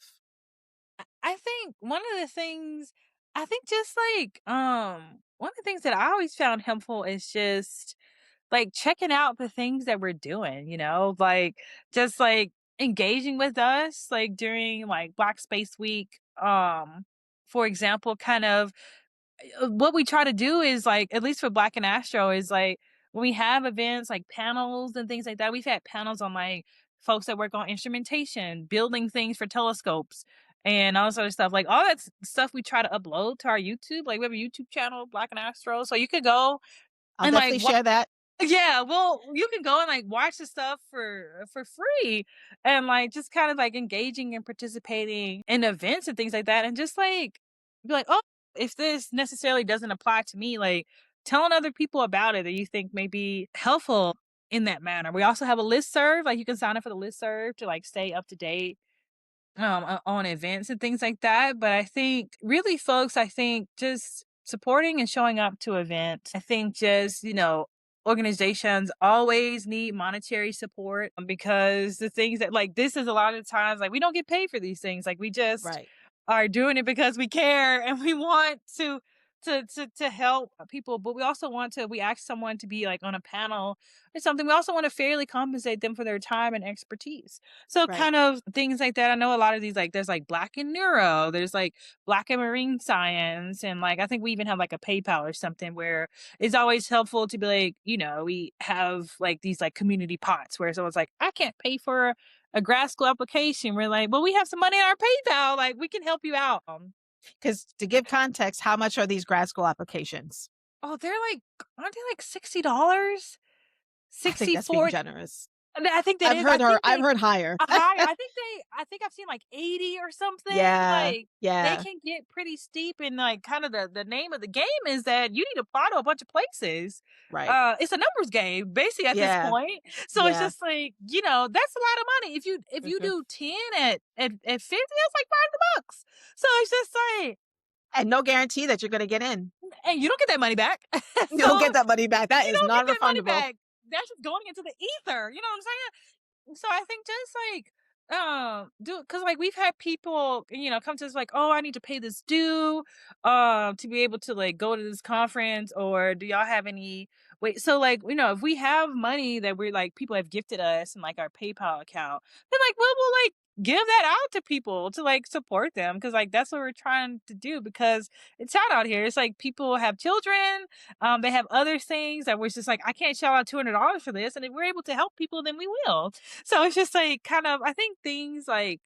I think one of the things I think just like one of the things that I always found helpful is just like checking out the things that we're doing, like just like engaging with us like during like Black Space Week. For example, kind of what we try to do is like at least for Black and Astro is like when we have events like panels and things like that. We've had panels on like folks that work on instrumentation, building things for telescopes and all sort of stuff. Like all that stuff we try to upload to our YouTube. Like we have a YouTube channel, Black and Astro. So you could go I'll and like definitely share that. yeah, well, you can go and, like, watch the stuff for free and, like, just kind of, like, engaging and participating in events and things like that, and just, like, be like, "Oh, if this necessarily doesn't apply to me," like, telling other people about it that you think may be helpful in that manner. We also have a listserv, like, you can sign up for the listserv to, like, stay up to date on events and things like that. But I think really folks, I think just supporting and showing up to events. I think just organizations always need monetary support because the things that like this is a lot of times like we don't get paid for these things. Like we just Right. are doing it because we care and we want to to help people, but we ask someone to be like on a panel or something. We also want to fairly compensate them for their time and expertise. So Right. kind of things like that. I know a lot of these, like there's like Black in Neuro, there's like Black in Marine Science, and like I think we even have like a PayPal or something where it's always helpful to be like, we have like these like community pots where someone's like, I can't pay for a grad school application. We're like, well, we have some money in our PayPal, like we can help you out. Because to give context, how much are these grad school applications? Oh, they're like, aren't they like $60? I think that's being 64. generous. I think that is. I think I've they heard higher. higher. I think I've seen like 80 or something. Yeah, Like they yeah, can get pretty steep, and like kind of the name of the game is that you need to apply to a bunch of places. right. It's a numbers game basically at this Yeah, point. So it's yeah, just like, that's a lot of money. If you mhm, do 10 at 50, that's like $500. So it's just like, and no guarantee that you're gonna get in. and you don't get that money back. You don't So get that money back. That you is don't get that money non-refundable. back. That's just going into the ether. You know what I'm saying? So I think just like do because like we've had people come to us like, oh, I need to pay this due to be able to like go to this conference, or do y'all have any wait, so like, if we have money that we're like people have gifted us in like our PayPal account, then like we'll like give that out to people to like support them, because like that's what we're trying to do, because it's out here. It's like people have children, they have other things that we're just like, I can't shell out $200 for this, and if we're able to help people, then we will. So it's just like kind of, I think things like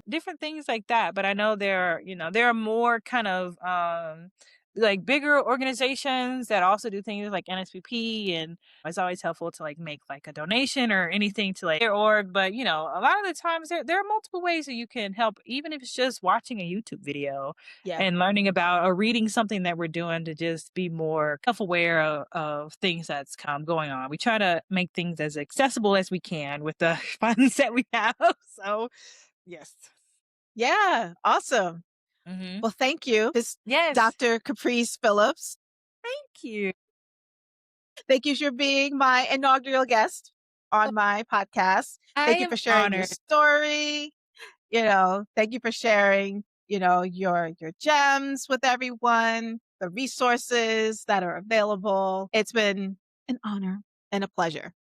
different things like that. But I know there are more kind of like bigger organizations that also do things like NSPP, and it's always helpful to like make like a donation or anything to like their org. But a lot of the times there are multiple ways that you can help, even if it's just watching a YouTube video Yeah, and learning about or reading something that we're doing to just be more self-aware of things that's going on. We try to make things as accessible as we can with the funds that we have. So yes. yeah, awesome. Hmm. Well, thank you. This Yes. Dr. Caprice Phillips. Thank you. Thank you for being my inaugural guest on my podcast. I Thank you am for sharing your honored. story. Thank you for sharing, your gems with everyone, the resources that are available. It's been an honor and a pleasure.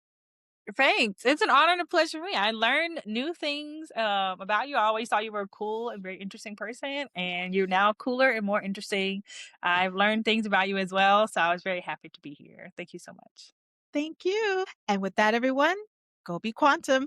Thanks. It's an honor and a pleasure for me. I learned new things about you. I always thought you were a cool and very interesting person, and you're now cooler and more interesting. I've learned things about you as well, so I was very happy to be here. Thank you so much. Thank you. And with that, everyone, go be quantum.